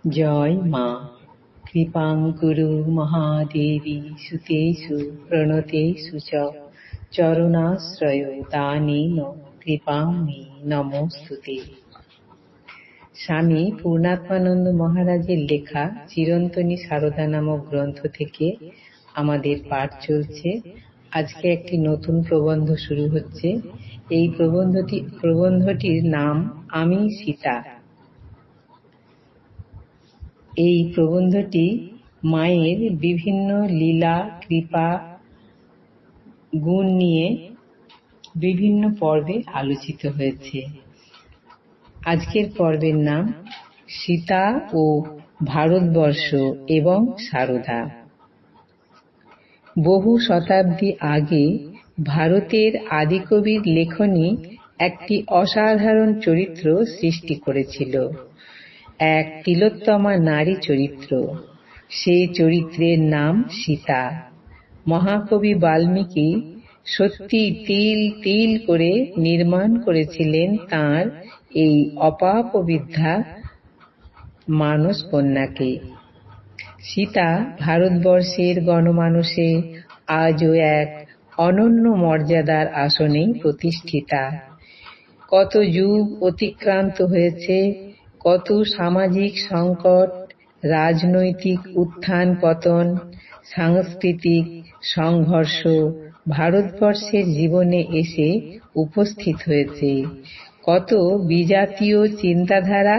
জয় মা। কৃপাং কুরু মহাদেবী সুতেষু প্রণতেষু চ চরণাশ্রয় দানেন কৃপাং মে নমস্তুতে। স্বামী পূর্ণাত্মানন্দ মহারাজের লেখা চিরন্তনী সারদা নামক গ্রন্থ থেকে আমাদের পাঠ চলছে। আজকে একটি নতুন প্রবন্ধ শুরু হচ্ছে। এই প্রবন্ধটির নাম আমি সীতা। এই প্রবন্ধটি মায়ের বিভিন্ন লীলা কৃপা গুণ নিয়ে বিভিন্ন পর্বে আলোচিত হয়েছে। আজকের পর্বের নাম সীতা ও ভারতবর্ষ এবং সারদা। বহু শতাব্দী আগে ভারতের আদিকবির লেখনী একটি অসাধারণ চরিত্র সৃষ্টি করেছিল, এক তিলোত্তমা নারী চরিত্র। সেই চরিত্রের নাম সীতা। মহাকবি বাল্মীকি সত্যি তিল তিল করে নির্মাণ করেছিলেন তাঁর এই অপাপবিদ্যা মানস কন্যাকে। সীতা ভারতবর্ষের গণমানসে আজও এক অনন্য মর্যাদার আসনে প্রতিষ্ঠিতা। কত যুগ অতিক্রান্ত হয়েছে, কত সামাজিক সংকট, রাজনৈতিক উত্থান পতন, সাংস্কৃতিক সংঘর্ষ ভারতবর্ষের জীবনে এসে উপস্থিত হয়েছে। কত বিজাতীয় চিন্তাধারা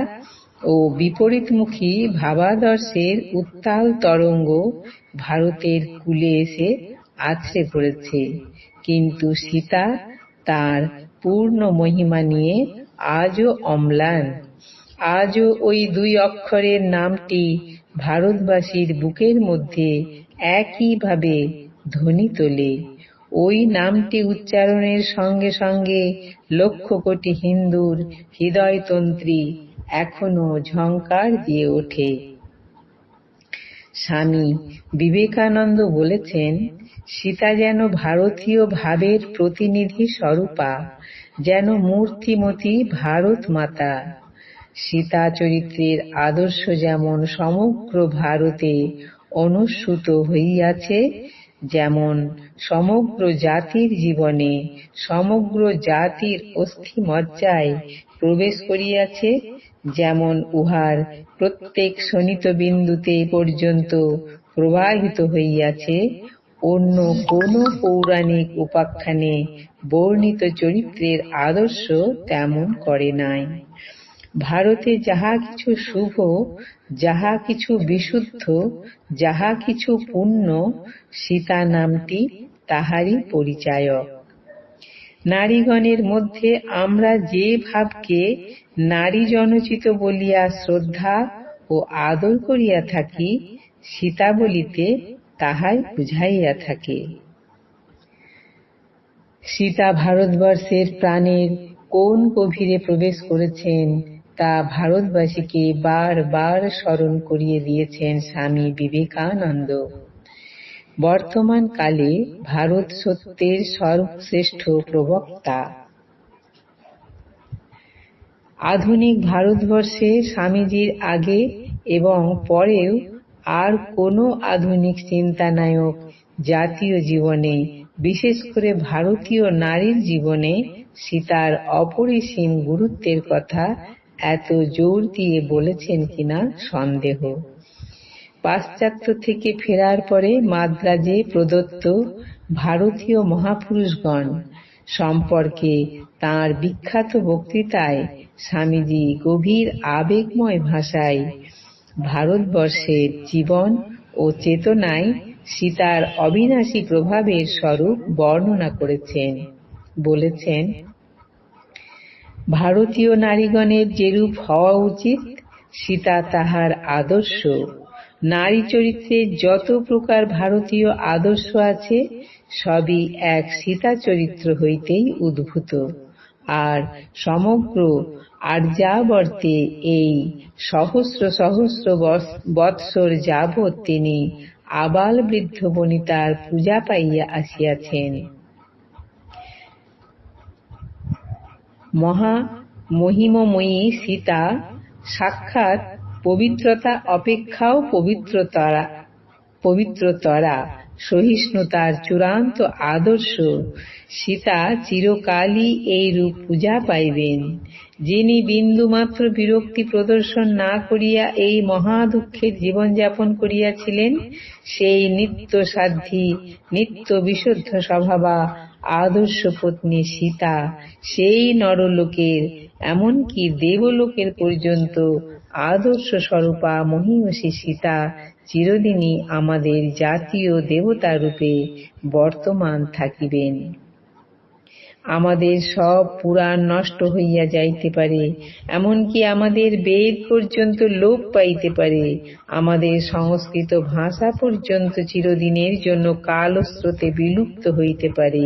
ও বিপরীতমুখী ভাবাদর্শের উত্তাল তরঙ্গ ভারতের কূলে এসে আছড়ে পড়েছে। কিন্তু সীতা তার পূর্ণ মহিমা নিয়ে আজও অম্লান। আজও ওই দুই অক্ষরের নামটি ভারতবাসীর বুকের মধ্যে একইভাবে ধ্বনি তোলে। ওই নামটি উচ্চারণের সঙ্গে সঙ্গে লক্ষ কোটি হিন্দুর হৃদয়তন্ত্রী এখনো ঝংকার দিয়ে ওঠে। স্বামী বিবেকানন্দ বলেছেন, সীতা যেন ভারতীয় ভাবের প্রতিনিধি স্বরূপা, যেন মূর্তিমতী ভারত মাতা। সীতা চরিত্রের আদর্শ যেমন সমগ্র ভারতে অনুস্যূত হইয়াছে, যেমন সমগ্র জাতির জীবনে সমগ্র জাতির অস্থিমজ্জায় প্রবেশ করিয়াছে, যেমন উহার প্রত্যেক শোণিতবিন্দুতে পর্যন্ত প্রবাহিত হইয়াছে, অন্য কোন পৌরাণিক উপাখ্যানে বর্ণিত চরিত্রের আদর্শ তেমন করে নাই। ভারতে যাহা কিছু শুভ, যাহা কিছু বিশুদ্ধ, যাহা কিছু পুণ্য, সীতা নামটি তাহারই পরিচায়ক। নারীগণের মধ্যে আমরা যে ভাবকে নারী জনচিত বলিয়া শ্রদ্ধা ও আদর করিয়া থাকি, সীতা বলিতে তাহাই বুঝাইয়া থাকে। সীতা ভারতবর্ষের প্রাণের কোন গভীরে প্রবেশ করেছেন তা ভারতবাসীকে বার বার স্মরণ করিয়ে দিয়েছেন স্বামী বিবেকানন্দ। বর্তমান কালে ভারত সত্যের সর্বশ্রেষ্ঠ প্রবক্তা। আধুনিক ভারতবর্ষে স্বামীজির আগে এবং পরেও আর কোনো আধুনিক চিন্তানায়ক জাতীয় জীবনে, বিশেষ করে ভারতীয় নারীর জীবনে সীতার অপরিসীম গুরুত্বের কথা এত জোর দিয়ে বলেছেন কিনা সন্দেহ। পাশ্চাত্য থেকে ফেরার পরে মাদ্রাজে প্রদত্ত ভারতীয় মহাপুরুষগণ সম্পর্কে তাঁর বিখ্যাত বক্তৃতায় স্বামীজি গভীর আবেগময় ভাষায় ভারতবর্ষের জীবন ও চেতনায় সীতার অবিনাশী প্রভাবের স্বরূপ বর্ণনা করেছেন। বলেছেন, ভারতীয় নারীগণের যেরূপ হওয়া উচিত, সীতা তাহার আদর্শ। নারী চরিত্রে যত প্রকার ভারতীয় আদর্শ আছে, সবই এক সীতা চরিত্র হইতেই উদ্ভূত। আর সমগ্র আর্যাবর্তে এই সহস্র সহস্র বৎসর যাবৎ তিনি আবাল বৃদ্ধ বনিতার পূজা পাইয়া আসিয়াছেন। মহা মহিমময়ী সীতা সাক্ষাৎ পবিত্রতা অপেক্ষাও পবিত্রতরা সহিষ্ণুতার চূড়ান্ত আদর্শ। সীতা চিরকালই এই রূপ পূজা পাইবেন। যিনি বিন্দুমাত্র বিরক্তি প্রদর্শন না করিয়া এই মহা দুঃখের জীবনযাপন করিয়াছিলেন, সেই নিত্য সাধ্বী, নিত্য বিশুদ্ধ স্বভাবা আদর্শ পত্নী সীতা, সেই নরলোকের এমনকি দেবলোকের পর্যন্ত আদর্শ স্বরূপা মহিয়সী সীতা চিরদিনই আমাদের জাতীয় দেবতা রূপে বর্তমান থাকিবেন। আমাদের সব পুরাণ নষ্ট হইয়া যাইতে পারে, এমনকি আমাদের বেদ পর্যন্ত লোপ পাইতে পারে, আমাদের সংস্কৃত ভাষা পর্যন্ত চিরদিনের জন্য কালস্রোতে বিলুপ্ত হইতে পারে,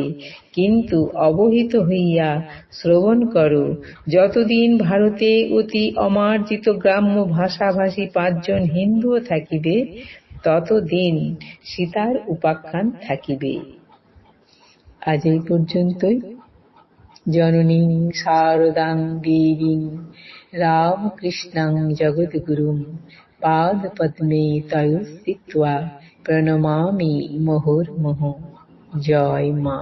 কিন্তু অবহিত হইয়া শ্রবণ করো, যতদিন ভারতে অতি অমার্জিত গ্রাম্য ভাষাভাষী 5 জন হিন্দুও থাকিবে, ততদিন সীতার উপাখ্যান থাকিবে। আজ এই পর্যন্তই। জননীং শারদাং দেবীং রামকৃষ্ণং জগদ্গুরুং পাদপদ্মে তয়োঃ স্থিত্বা প্রণমামি মুহুর্মুহুঃ। জয় মা।